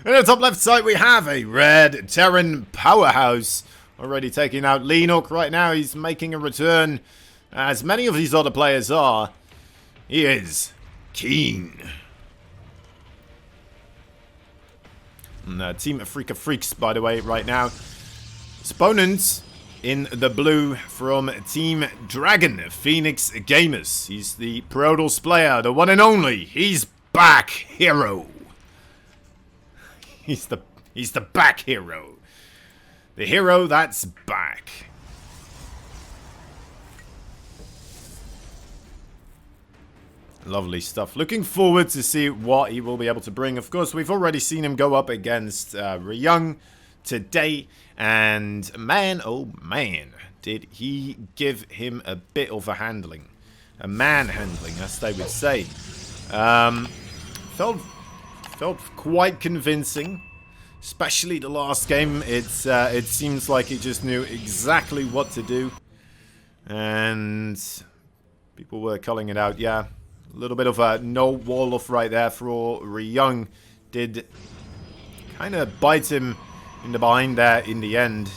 In the top left side, we have a red Terran powerhouse. Already taking out Leenock right now. He's making a return, as many of these other players are. He is keen. And Team Africa Freaks, by the way, right now. His opponent in the blue from Team Dragon, Phoenix Gamers. He's the Protoss player, the one and only. He's back, hero. He's the back hero. The hero that's back. Lovely stuff. Looking forward to see what he will be able to bring. Of course, we've already seen him go up against Ryung today. And man, oh man, did he give him a bit of a handling. A manhandling, as they would say. Felt quite convincing. Especially the last game. It seems like he just knew exactly what to do. And people were calling it out, yeah. A little bit of a no wall off right there for Ryung. Did kind of bite him in the behind there in the end.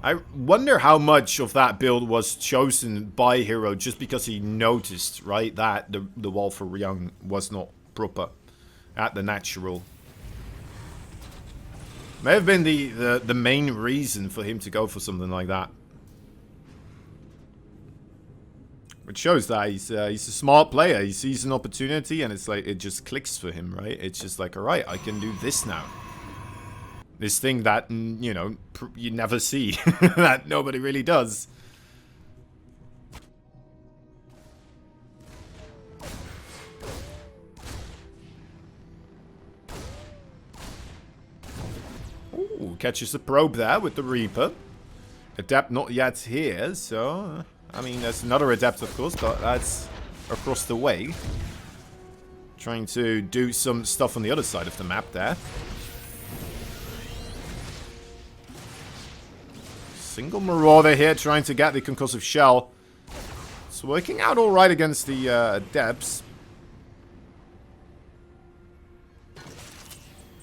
I wonder how much of that build was chosen by Hero just because he noticed, right, that the wall for Ryung was not proper at the natural. May have been the main reason for him to go for something like that. Which shows that he's a smart player. He sees an opportunity and it's like, it just clicks for him, right? It's just like, alright, I can do this now. This thing that, you know, you never see. That nobody really does. Ooh, catches the probe there with the Reaper. Adept not yet here, so... I mean, there's another Adept, of course, but that's across the way. Trying to do some stuff on the other side of the map there. Single Marauder here, trying to get the Concussive Shell. It's working out alright against the Adepts.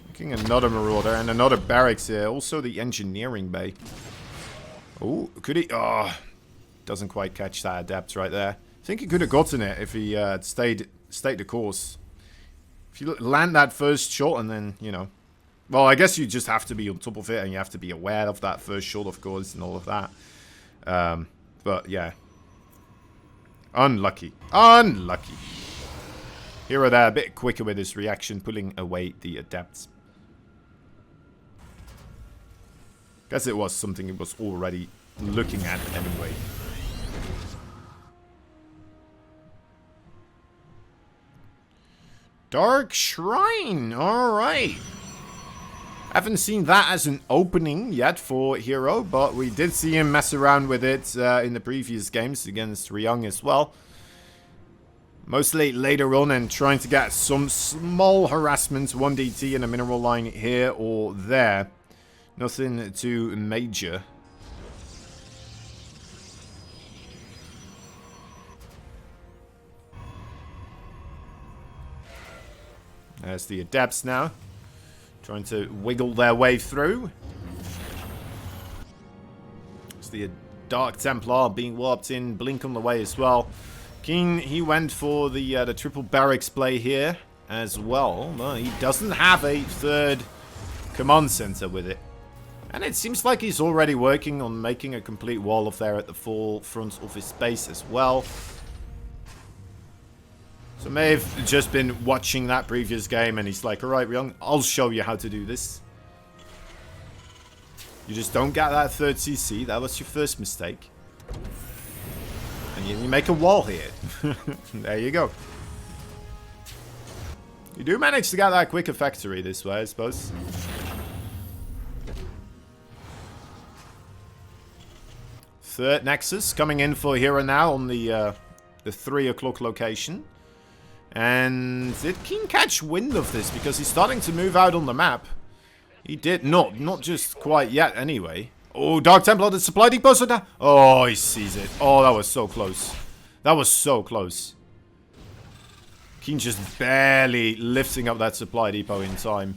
Making another Marauder and another Barracks here. Also the Engineering Bay. Oh, could he... Oh... Doesn't quite catch that Adept right there. I think he could have gotten it if he stayed the course. If you land that first shot and then, you know... Well, I guess you just have to be on top of it and you have to be aware of that first shot, of course, and all of that. But, yeah. Unlucky. Unlucky. Hero there, a bit quicker with his reaction, pulling away the Adepts. Guess it was something he was already looking at anyway. Dark Shrine, alright. Haven't seen that as an opening yet for Hero, but we did see him mess around with it in the previous games against Ryung as well. Mostly later on and trying to get some small harassment, 1DT in a mineral line here or there. Nothing too major. There's the Adepts now. Trying to wiggle their way through. It's the Dark Templar being warped in. Blink on the way as well. King, he went for the triple barracks play here as well. But he doesn't have a third command center with it. And it seems like he's already working on making a complete wall of there at the full front of his base as well. So may have just been watching that previous game and he's like, alright, Ryung, I'll show you how to do this. You just don't get that third CC. That was your first mistake. And you make a wall here. There you go. You do manage to get that quicker factory this way, I suppose. Third Nexus coming in for Hero now on the 3 o'clock location. And did King catch wind of this? Because he's starting to move out on the map. He did not just quite yet anyway. Oh, Dark Templar, the supply depot. Oh, he sees it. Oh, that was so close. That was so close. Keen just barely lifting up that supply depot in time.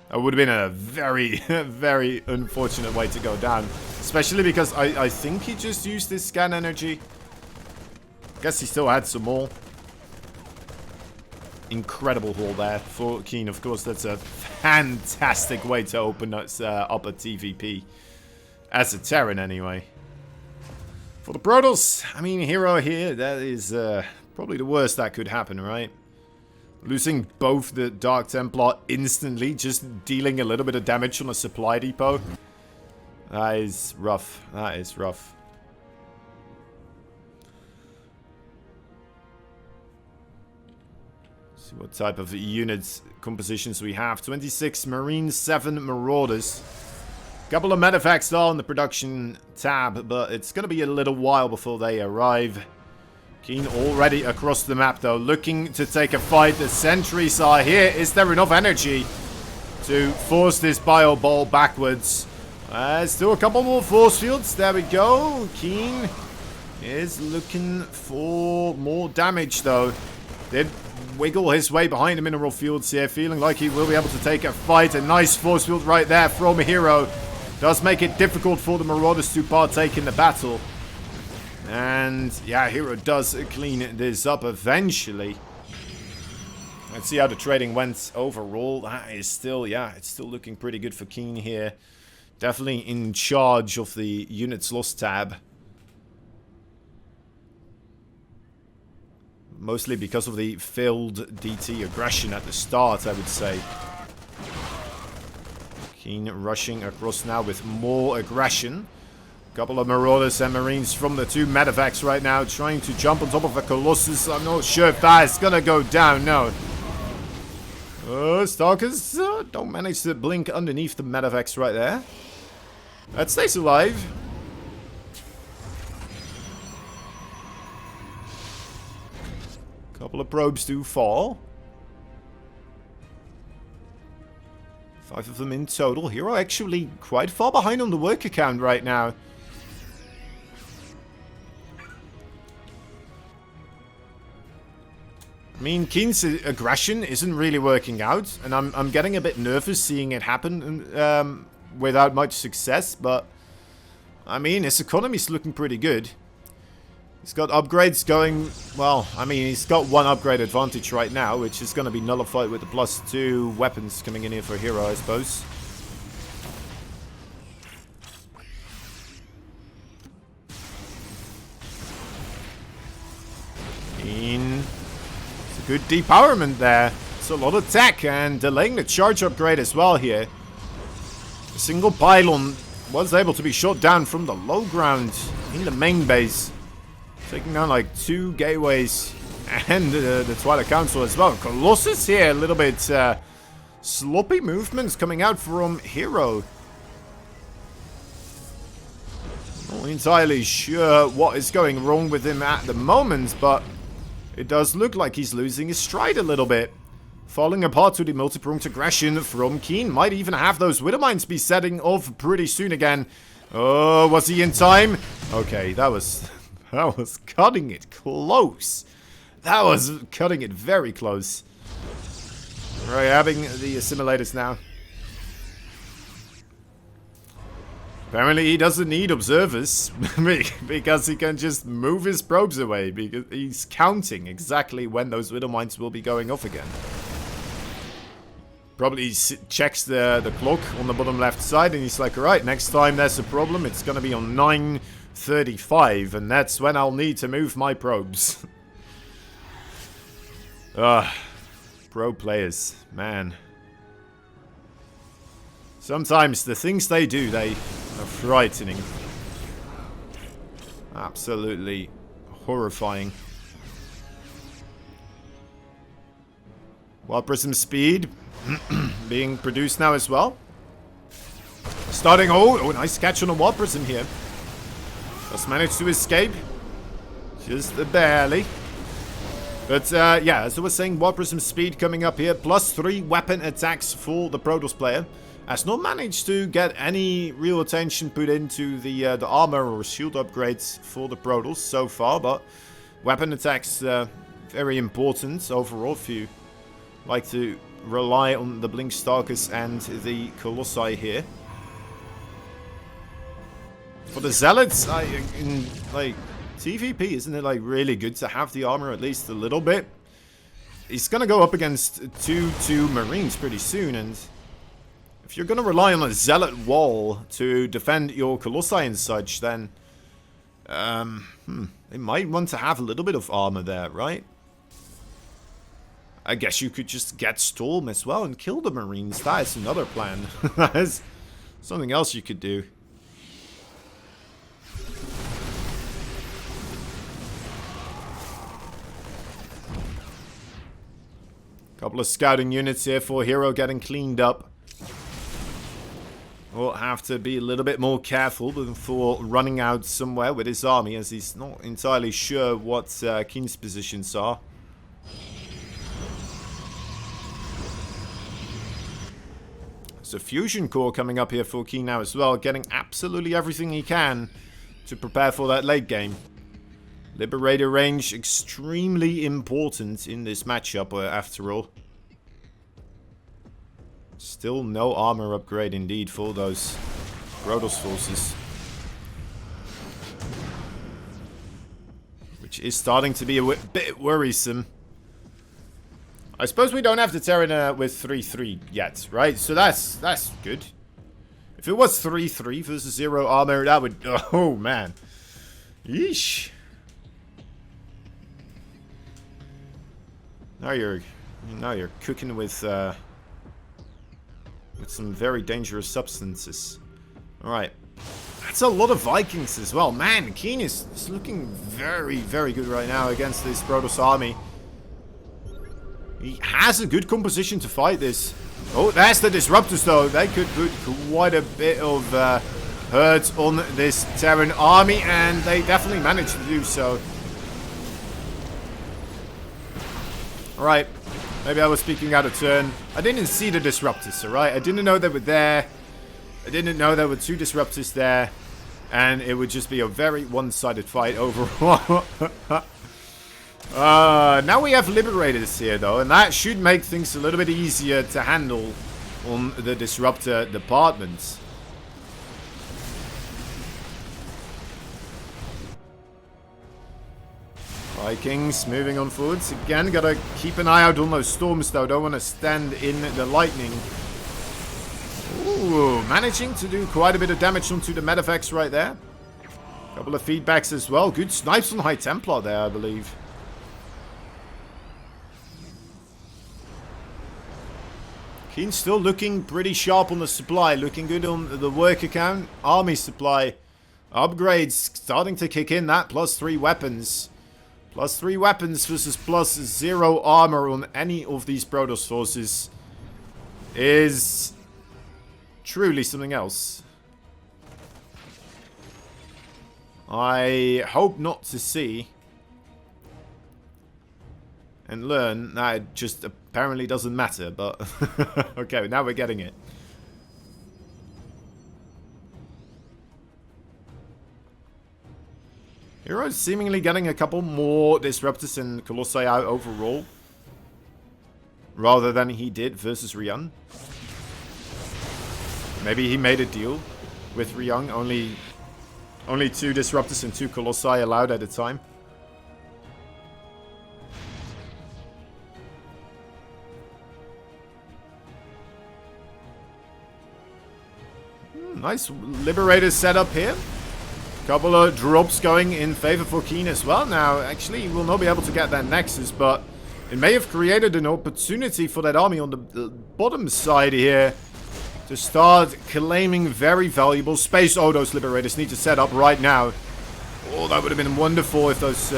That would have been a very, very unfortunate way to go down. Especially because I think he just used his scan energy. Guess he still had some more. Incredible haul there for Keen. Of course, that's a fantastic way to open us up a TVP. As a Terran, anyway. For the Protoss, I mean, hero here, that is probably the worst that could happen, right? Losing both the Dark Templar instantly, just dealing a little bit of damage on a supply depot. That is rough. That is rough. See what type of units compositions we have. 26 Marines, 7 Marauders. Couple of medevacts are on the production tab, but it's going to be a little while before they arrive. Keen already across the map, though, looking to take a fight. The sentries are here. Is there enough energy to force this bio ball backwards? Still a couple more force fields. There we go. Keen is looking for more damage, though. Did wiggle his way behind the mineral fields here, feeling like he will be able to take a fight. A nice force field right there from Hero. Does make it difficult for the Marauders to partake in the battle. And, yeah, Hero does clean this up eventually. Let's see how the trading went overall. That is still, yeah, it's still looking pretty good for Keen here. Definitely in charge of the units lost tab. Mostly because of the failed DT aggression at the start, I would say. Keen rushing across now with more aggression. Couple of Marauders and Marines from the 2 medevacs right now, trying to jump on top of a Colossus. I'm not sure if that is gonna go down, no. Stalkers don't manage to blink underneath the medevacs right there. That stays alive. Couple of probes do fall. 5 of them in total. Hero actually quite far behind on the worker count right now. I mean, Keen's aggression isn't really working out, and I'm getting a bit nervous seeing it happen without much success, but I mean, his economy's looking pretty good. He's got upgrades going, well, I mean, he's got 1 upgrade advantage right now, which is going to be nullified with the +2 weapons coming in here for Hero, I suppose. It's a good depowerment there. It's a lot of tech, and delaying the charge upgrade as well here. A single pylon was able to be shot down from the low ground in the main base. Taking down like 2 gateways and the Twilight Council as well. Colossus here, a little bit sloppy movements coming out from Hero. Not entirely sure what is going wrong with him at the moment, but it does look like he's losing his stride a little bit. Falling apart to the multi-pronged aggression from Keen. Might even have those Widow Mines be setting off pretty soon again. Oh, was he in time? Okay, that was cutting it close. That was cutting it very close. Right, having the assimilators now. Apparently he doesn't need observers because he can just move his probes away because he's counting exactly when those Widow Mines will be going off again. Probably checks the clock on the bottom left side and he's like, alright, next time there's a problem, it's gonna be on 9:35, and that's when I'll need to move my probes. Pro players, man. Sometimes the things they do, they are frightening. Absolutely horrifying. Wild Prism speed being produced now as well. Starting, oh, nice catch on a Wild Prism here. Just managed to escape. Just barely. But, yeah, as I was saying, Wild Prism speed coming up here. +3 weapon attacks for the Protoss player. Has not managed to get any real attention put into the armor or shield upgrades for the Protoss so far. But Weapon attacks, very important overall if you like to rely on the Blink Stalkers and the Colossi here. For the Zealots, in like TVP, isn't it like really good to have the armor at least a little bit? He's gonna go up against 2 Marines pretty soon, and if you're gonna rely on a Zealot wall to defend your Colossi and such, then they might want to have a little bit of armor there, right? I guess you could just get Storm as well and kill the Marines. That is another plan. That is something else you could do. Couple of scouting units here for Hero getting cleaned up. We'll have to be a little bit more careful before running out somewhere with his army, as he's not entirely sure what Keen's positions are. There's a fusion core coming up here for Keen now as well, getting absolutely everything he can to prepare for that late game. Liberator range extremely important in this matchup, after all. Still no armor upgrade indeed for those Protoss forces. Which is starting to be a bit worrisome. I suppose we don't have the Terran with 3-3 yet, right? So that's good. If it was 3-3 versus 0 armor, that would... Oh, man. Yeesh. Now you're cooking with some very dangerous substances. Alright. That's a lot of Vikings as well. Man, Keen is looking very, very good right now against this Protoss army. He has a good composition to fight this. Oh, there's the Disruptors though. They could put quite a bit of hurt on this Terran army, and they definitely managed to do so. Alright, maybe I was speaking out of turn. I didn't see the Disruptors, alright? I didn't know they were there. I didn't know there were 2 Disruptors there. And it would just be a very one-sided fight overall. Now we have Liberators here, though. And that should make things a little bit easier to handle on the Disruptor department. Vikings moving on forwards. Again, gotta keep an eye out on those storms though. Don't want to stand in the lightning. Ooh, managing to do quite a bit of damage onto the Medivacs right there. Couple of feedbacks as well. Good snipes on High Templar there, I believe. Keen still looking pretty sharp on the supply. Looking good on the work account. Army supply. Upgrades starting to kick in. That +3 weapons. +3 weapons versus +0 armor on any of these Protoss forces is truly something else. I hope not to see and learn that it just apparently doesn't matter, but okay, now we're getting it. Hero's seemingly getting a couple more Disruptors and Colossi out overall, rather than he did versus Ryung. Maybe he made a deal with Ryung, only 2 Disruptors and 2 Colossi allowed at a time. Nice Liberator setup here. Couple of drops going in favor for Keen as well. Now, actually, he will not be able to get that Nexus, but it may have created an opportunity for that army on the bottom side here to start claiming very valuable space. Oh, those Liberators need to set up right now. Oh, that would have been wonderful if those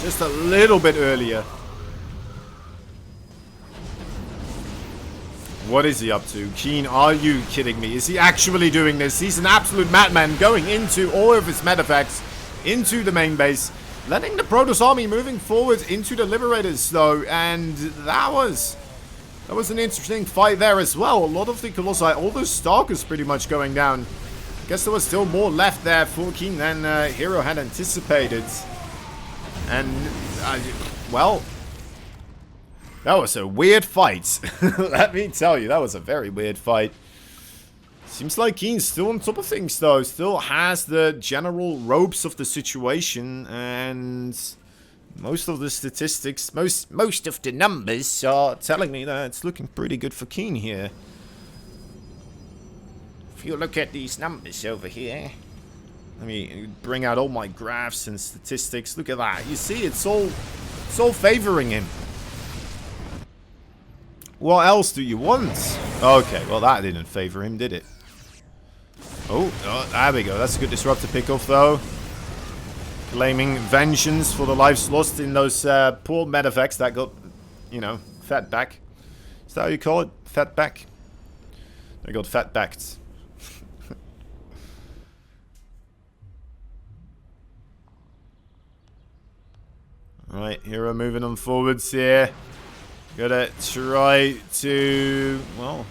just a little bit earlier. What is he up to? Keen, are you kidding me? Is he actually doing this? He's an absolute madman going into all of his Medivacs, into the main base, letting the Protoss army moving forward into the Liberators though, and that was an interesting fight there as well. A lot of the Colossi, all those Stalkers pretty much going down. I guess there was still more left there for Keen than Hero had anticipated. And, well, that was a weird fight. Let me tell you, that was a very weird fight. Seems like Keen's still on top of things, though. Still has the general ropes of the situation, and most of the statistics, most of the numbers are telling me that it's looking pretty good for Keen here. If you look at these numbers over here, let me bring out all my graphs and statistics. Look at that. You see, it's all favoring him. What else do you want? Okay, well that didn't favor him, did it? Oh, there we go. That's a good disruptor pick-off, though. Claiming vengeance for the lives lost in those poor medevacts that got, you know, fat back. Is that how you call it? Fat back? They got fat backed. Right, Hero moving on forwards here. Gotta try to, well,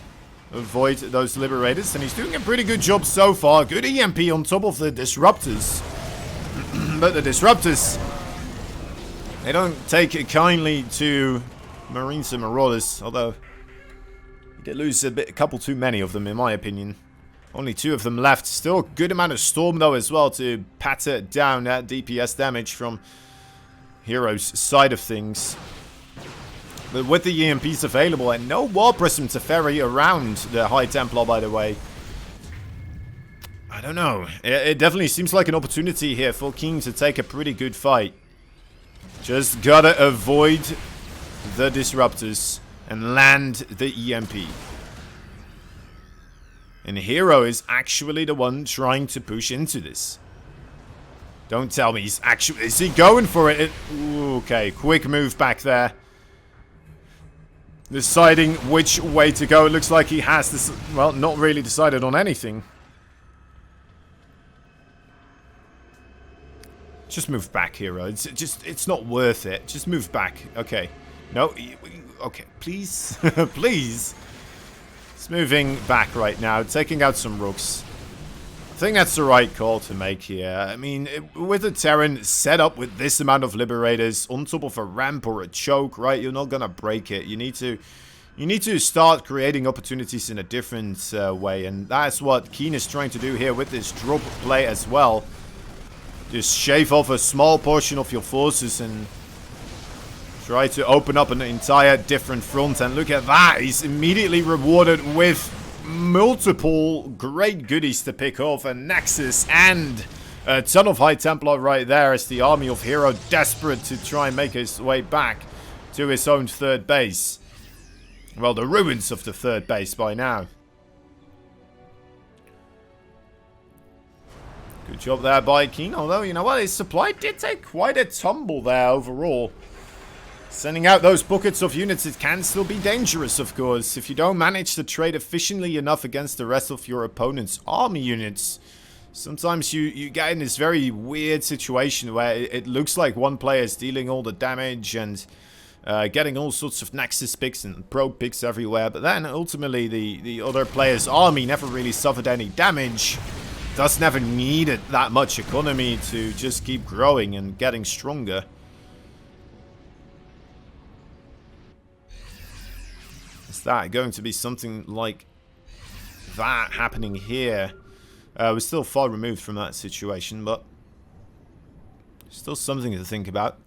avoid those liberators, and he's doing a pretty good job so far. Good EMP on top of the disruptors. But the disruptors, they don't take it kindly to Marines and Marauders, although he did lose a couple too many of them in my opinion. Only 2 of them left. Still a good amount of Storm though as well to patter down that DPS damage from Hero's side of things. But with the EMPs available and no War Prism to ferry around the High Templar, by the way, I don't know. It definitely seems like an opportunity here for Keen to take a pretty good fight. Just gotta avoid the disruptors and land the EMP. And Hero is actually the one trying to push into this. Don't tell me he's actually... Is he going for it? Ooh, okay, quick move back there. Deciding which way to go. It looks like he has this... Well, not really decided on anything. Just move back, Hero. It's not worth it. Just move back. Okay. No. Okay, please. Please. It's moving back right now. Taking out some rooks. I think that's the right call to make here. I mean, with a Terran set up with this amount of Liberators on top of a ramp or a choke, right? You're not gonna break it. You need to start creating opportunities in a different way, and that's what Keen is trying to do here with this drop play as well. Just shave off a small portion of your forces and try to open up an entire different front. And look at that, he's immediately rewarded with multiple great goodies to pick off, a Nexus and a ton of High Templar right there as the army of Hero desperate to try and make his way back to his own third base. Well, the ruins of the third base by now. Good job there by Keen, although, you know what, his supply did take quite a tumble there overall. Sending out those buckets of units, it can still be dangerous, of course. If you don't manage to trade efficiently enough against the rest of your opponent's army units, sometimes you get in this very weird situation where it looks like one player is dealing all the damage and getting all sorts of Nexus picks and probe picks everywhere, but then ultimately the other player's army never really suffered any damage. Thus never needed that much economy to just keep growing and getting stronger. Is that going to be something like that happening here? We're still far removed from that situation, but still something to think about.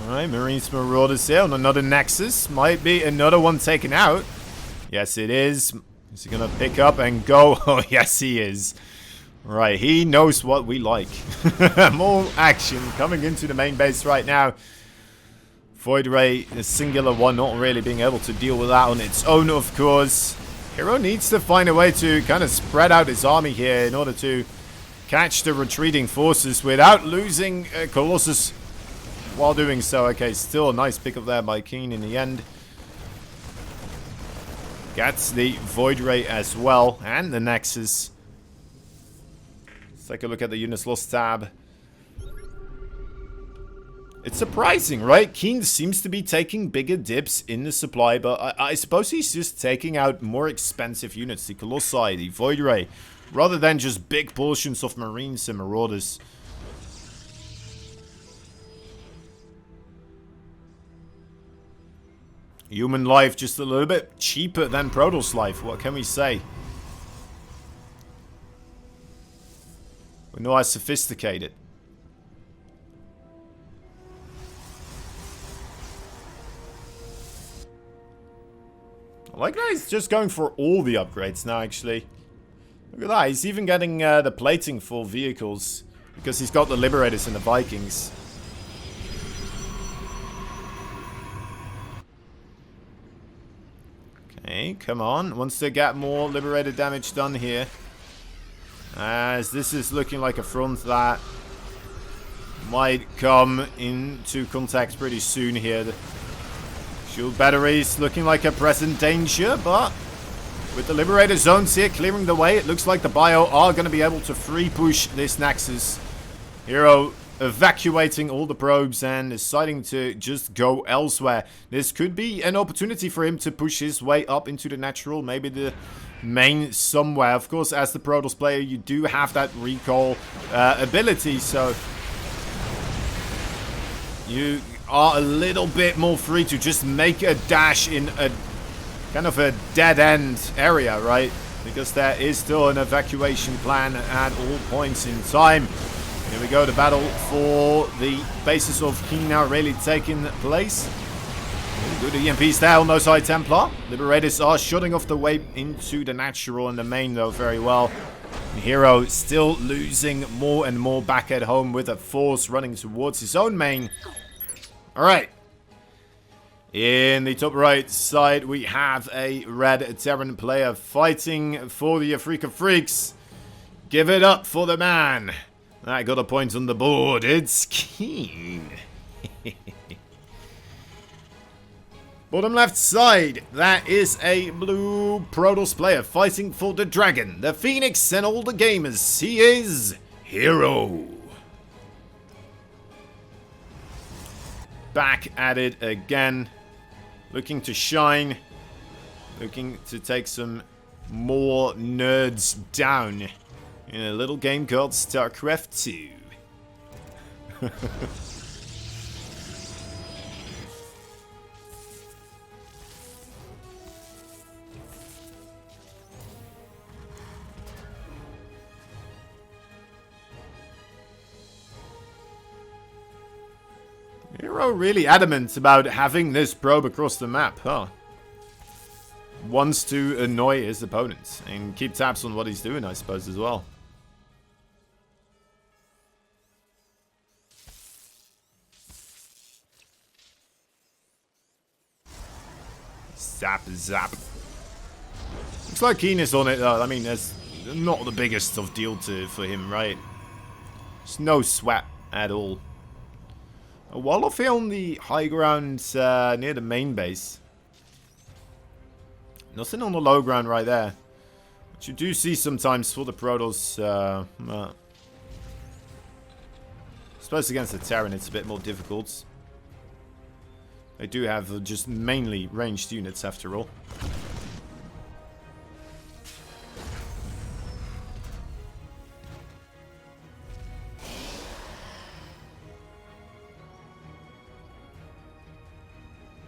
Alright, Marines Marauders here on another Nexus. Might be another one taken out. Yes, it is. Is he going to pick up and go? Oh, yes, he is. Right, he knows what we like. More action coming into the main base right now. Void Ray, the singular one, not really being able to deal with that on its own, of course. Hero needs to find a way to kind of spread out his army here in order to catch the retreating forces without losing Colossus while doing so. Okay, still a nice pickup there by Keen in the end. Gets the Void Ray as well, and the Nexus. Let's take a look at the units lost tab. It's surprising, right? Keen seems to be taking bigger dips in the supply, but I suppose he's just taking out more expensive units. The Colossi, the Void Ray, rather than just big portions of Marines and Marauders. Human life just a little bit cheaper than Protoss life, what can we say? We're not as sophisticated. I like that he's just going for all the upgrades now, actually. Look at that, he's even getting the plating for vehicles, because he's got the Liberators and the Vikings. Okay, come on. Wants to get more Liberator damage done here. As this is looking like a front that might come into contact pretty soon here. The shield batteries looking like a present danger, but with the Liberator zones here clearing the way, it looks like the Bio are going to be able to free push this Nexus. Hero evacuating all the probes and deciding to just go elsewhere. This could be an opportunity for him to push his way up into the natural, maybe the main somewhere. Of course, as the Protoss player, you do have that recall ability, so you are a little bit more free to just make a dash in a kind of a dead-end area, right? Because there is still an evacuation plan at all points in time. Here we go, the battle for the basis of King now really taking place. Good EMPs there on those High Templar. Liberators are shutting off the way into the natural and the main though very well. Hero still losing more and more back at home with a force running towards his own main. Alright. In the top right side we have a red Terran player fighting for the Afrika Freaks. Give it up for the man. I got a point on the board. It's King. Bottom left side, that is a blue Protoss player fighting for the Dragon, the Phoenix, and all the gamers. He is Hero. Back at it again. Looking to shine. Looking to take some more nerds down in a little game called StarCraft 2. Hero really adamant about having this probe across the map, huh? Wants to annoy his opponents and keep tabs on what he's doing, I suppose, as well. Zap, zap. Looks like Keen is on it, though. I mean, there's not the biggest of deal for him, right? There's no sweat at all. A wall of here on the high ground near the main base. Nothing on the low ground right there. Which you do see sometimes for the Protoss. I suppose against the Terran it's a bit more difficult. They do have just mainly ranged units after all.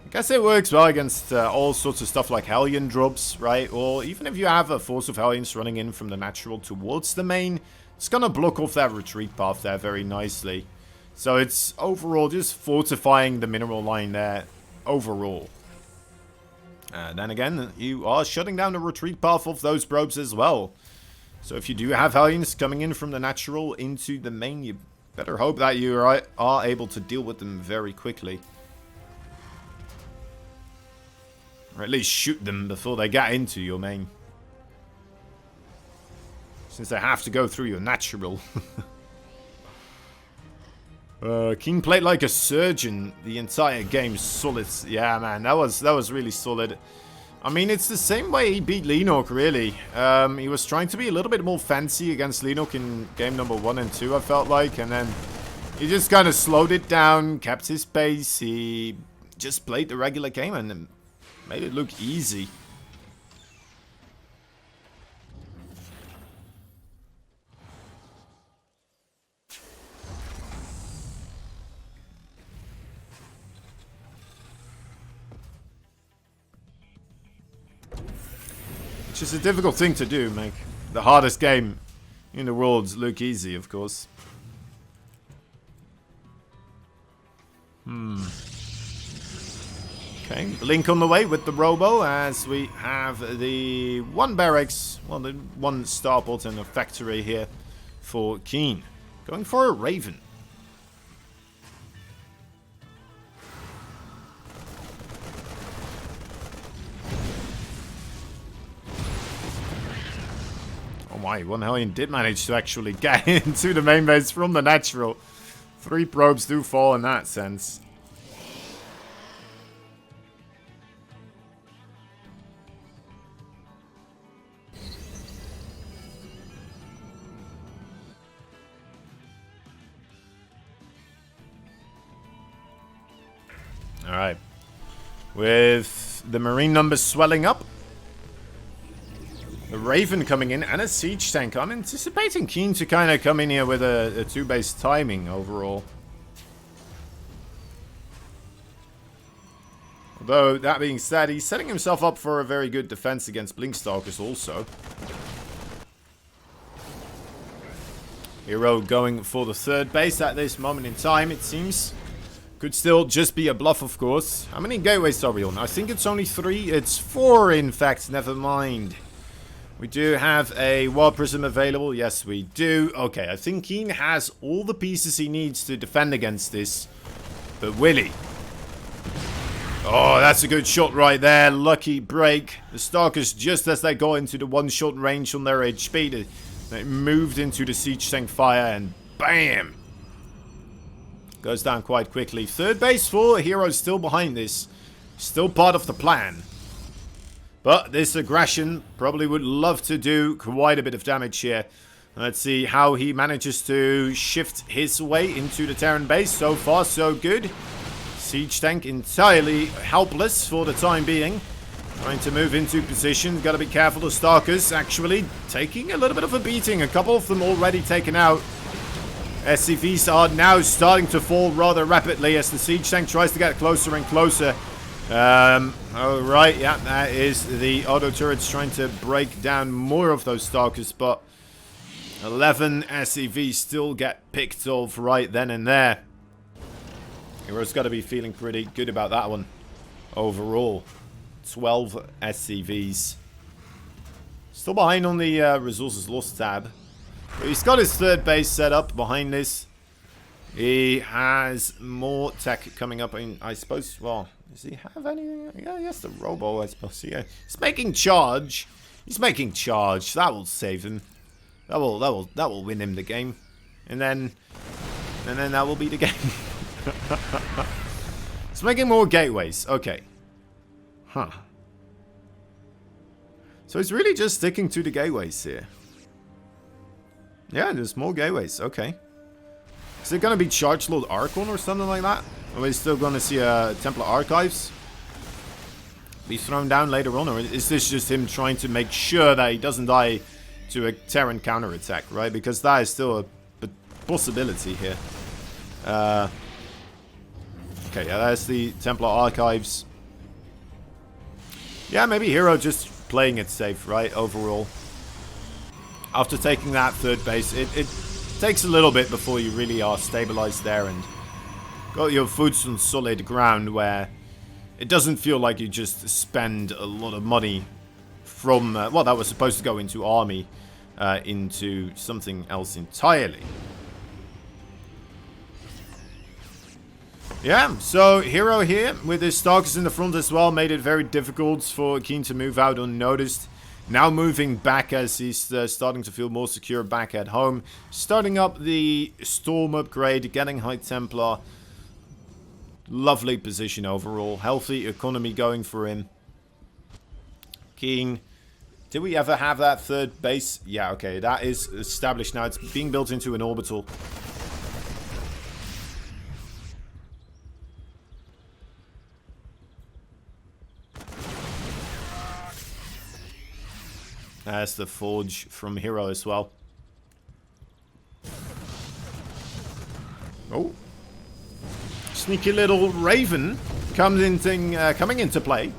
I guess it works well against all sorts of stuff like Hellion drops, right? Or even if you have a force of Hellions running in from the natural towards the main, it's gonna block off that retreat path there very nicely. So it's overall just fortifying the mineral line there overall. Then again, you are shutting down the retreat path of those probes as well. So if you do have Hellions coming in from the natural into the main, you better hope that you are able to deal with them very quickly. Or at least shoot them before they get into your main. Since they have to go through your natural. King played like a surgeon the entire game. Solid. Yeah, man, that was really solid. I mean, it's the same way he beat Lenok, really. He was trying to be a little bit more fancy against Lenok in game number 1 and 2, I felt like. And then he just kind of slowed it down, kept his pace. He just played the regular game and made it look easy. which is a difficult thing to do. Make the hardest game in the world look easy, of course. Okay, Blink on the way with the Robo as we have the one barracks, well, the one starport and a factory here for Keen. Going for a Raven. Oh my, One Hellion did manage to actually get into the main base from the natural. 3 probes do fall in that sense. Alright. With the Marine numbers swelling up. A Raven coming in and a Siege Tank. I'm anticipating Keen to kind of come in here with a 2-base timing overall. Although, that being said, he's setting himself up for a very good defense against Blinkstalkers also. Hero going for the 3rd base at this moment in time, it seems. Could still just be a bluff, of course. How many gateways are we on? I think it's only 3. It's 4, in fact. Never mind. We do have a Wild Prism available. Yes, we do. Okay, I think Keen has all the pieces he needs to defend against this. But will he? Oh, that's a good shot right there. Lucky break. The Stalkers, just as they got into the 1-shot range on their HP, they moved into the Siege Tank fire and bam! Goes down quite quickly. 3rd base for Heroes still behind this. Still part of the plan. But this aggression probably would love to do quite a bit of damage here. Let's see how he manages to shift his way into the Terran base. So far, so good. Siege Tank entirely helpless for the time being. Trying to move into position. Got to be careful. The Stalkers actually taking a little bit of a beating. A couple of them already taken out. SCVs are now starting to fall rather rapidly as the Siege Tank tries to get closer and closer. Alright, yeah, that is the auto turrets trying to break down more of those Stalkers, but 11 SCVs still get picked off right then and there. Hero's got to be feeling pretty good about that one overall. 12 SCVs. Still behind on the resources lost tab. But he's got his 3rd base set up behind this. He has more tech coming up. I suppose, well, does he have any? Yeah, yes, the Robo, I suppose. Yeah, he's making charge. He's making charge. That will save him. That will win him the game. And then that will be the game. It's making more gateways. Okay. Huh. So he's really just sticking to the gateways here. Yeah, there's more gateways. Okay. Is it going to be Charge Lord Archon or something like that? Or are we still going to see Templar Archives be thrown down later on? Or is this just him trying to make sure that he doesn't die to a Terran counterattack, right? Because that is still a possibility here. Okay, yeah, that's the Templar Archives. Yeah, maybe Hero just playing it safe, right, overall. After taking that 3rd base, it takes a little bit before you really are stabilized there and got your foot on solid ground where it doesn't feel like you just spend a lot of money from, well, that was supposed to go into army, into something else entirely. Yeah, so Hero here with his Stalkers in the front as well made it very difficult for Keen to move out unnoticed. Now moving back as he's starting to feel more secure back at home. Starting up the Storm upgrade, getting High Templar. Lovely position overall. Healthy economy going for him. Keen. Did we ever have that 3rd base? Yeah, okay. That is established now. It's being built into an orbital. That's the Forge from Hero as well. Oh. Sneaky little Raven coming into play.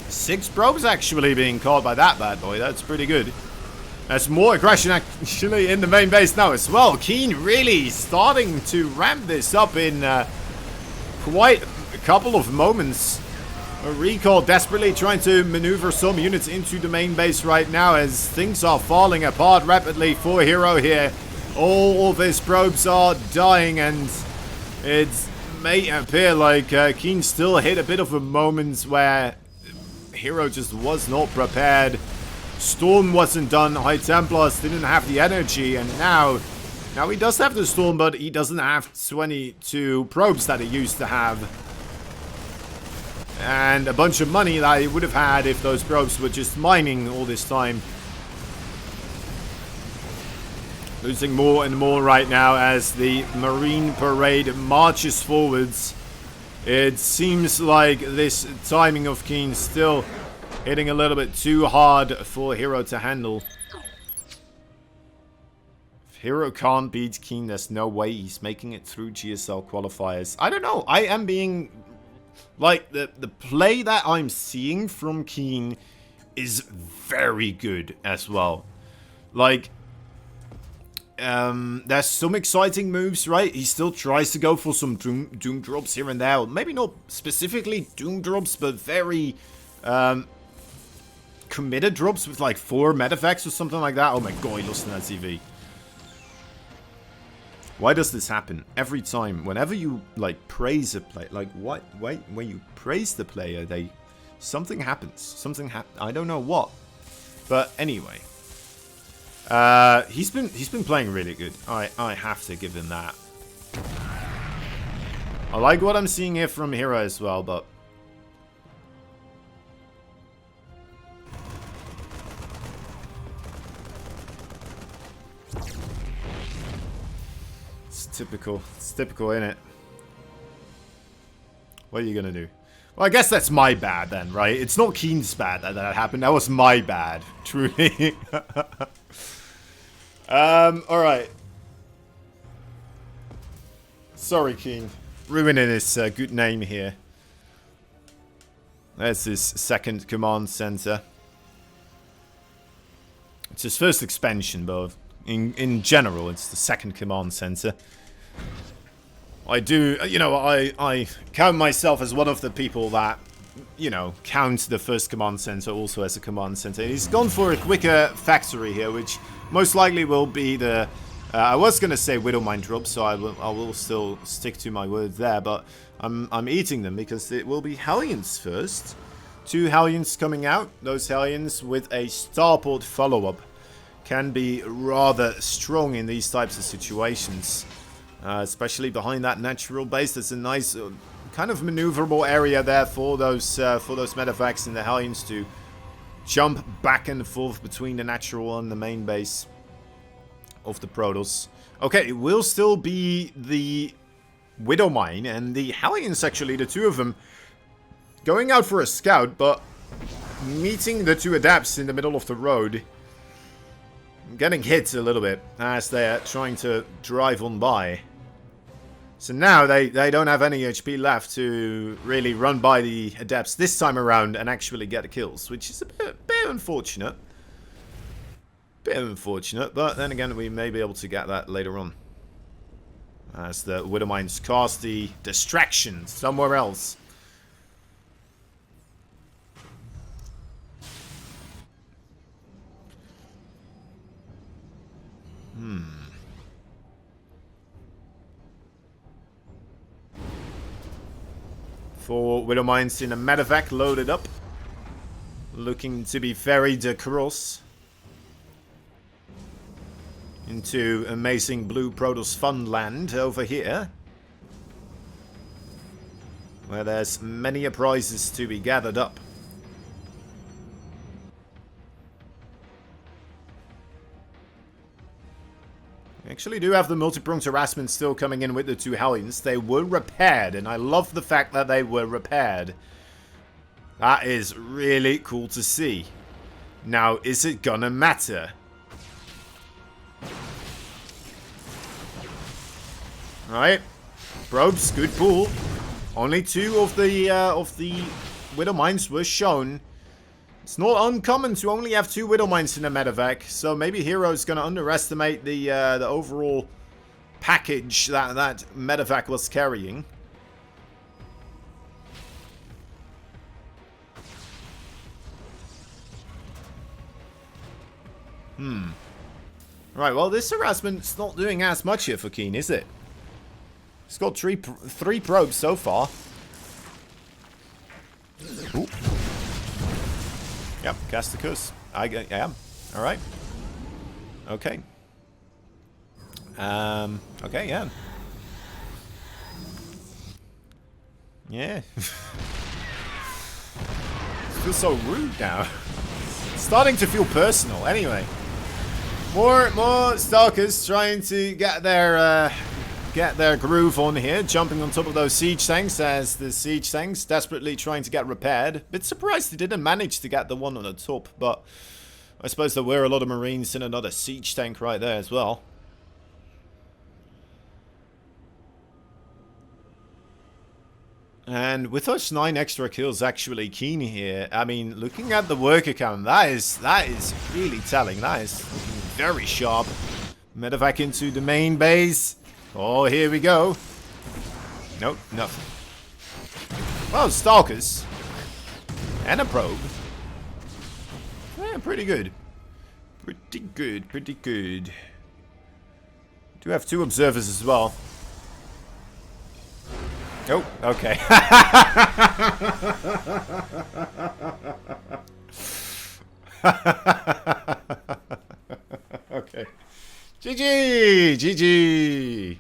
6 probes actually being caught by that bad boy. That's pretty good. There's more aggression actually in the main base now as well. Keen really starting to ramp this up in quite a couple of moments. Recall desperately trying to maneuver some units into the main base right now as things are falling apart rapidly for Hero here. All of his probes are dying, and it may appear like Keen still hit a bit of a moment where Hero just was not prepared. Storm wasn't done, High Templars didn't have the energy, and now he does have the Storm, but he doesn't have 22 probes that he used to have. And a bunch of money that he would have had if those probes were just mining all this time. Losing more and more right now as the Marine Parade marches forwards. It seems like this timing of Keen still hitting a little bit too hard for Hero to handle. If Hero can't beat Keen, there's no way he's making it through GSL qualifiers. I don't know. I am being... Like, the play that I'm seeing from Keen is very good as well. Like, there's some exciting moves, right? He still tries to go for some Doom drops here and there. Maybe not specifically Doom drops, but very committed drops with like 4 medavacs or something like that. Oh my god, he lost in that TV. Why does this happen every time? Whenever you like praise a player, like what? Wait, when you praise the player, something happens. I don't know what, but anyway, he's been playing really good. I have to give him that. I like what I'm seeing here from Hero as well, but typical. It's typical, innit? What are you gonna do? Well, I guess that's my bad then, right? It's not Keen's bad that happened. That was my bad, truly. Alright. Sorry, Keen. Ruining his good name here. There's his second command center. It's his first expansion, but in general, it's the second command center. I do, you know, I count myself as one of the people that, you know, count the first command center also as a command center. He's gone for a quicker factory here, which most likely will be the... I was going to say Widowmine drop, so I will still stick to my word there, but I'm eating them because it will be Hellions first. 2 Hellions coming out. Those Hellions with a starport follow-up can be rather strong in these types of situations. Especially behind that natural base. There's a nice kind of maneuverable area there for those medavacs and the Hellions to jump back and forth between the natural and the main base of the Protoss. Okay, it will still be the Widowmine and the Hellions, actually, the 2 of them, going out for a scout, but meeting the 2 adapts in the middle of the road. Getting hit a little bit as they're trying to drive on by. So now they don't have any HP left to really run by the adepts this time around and actually get the kills, which is a bit unfortunate. Bit unfortunate, but then again, we may be able to get that later on. As the Widowmines cast the distraction somewhere else. For Widowmines in a medevac loaded up. Looking to be ferried across into amazing blue Protoss Funland over here. Where there's many a prizes to be gathered up. We actually do have the multi-pronged harassment still coming in with the 2 Hellions. They were repaired, and I love the fact that they were repaired. That is really cool to see. Now, is it gonna matter? Alright. Probes, good pull. Only 2 of the Widowmines were shown. It's not uncommon to only have 2 Widow Mines in a medevac, so maybe Hero's gonna underestimate the overall package that medevac was carrying. Right, well, this harassment's not doing as much here for Keen, is it? It's got three probes so far. Ooh. Yep, cast the curse. I am. Alright. Okay. Okay, yeah. Yeah. Feels so rude now. It's starting to feel personal. Anyway. More Stalkers trying to get their groove on here, jumping on top of those siege tanks as the siege tanks desperately trying to get repaired. Bit surprised they didn't manage to get the one on the top, but I suppose there were a lot of Marines and another siege tank right there as well. And with those 9 extra kills actually Keen here, I mean, looking at the worker count, that is really telling. That is looking very sharp. Medevac into the main base. Oh, here we go. Nope, nothing. Well, Stalkers. And a probe. Yeah, pretty good. Pretty good, pretty good. Do have 2 observers as well. Oh, okay. Okay. GG! GG!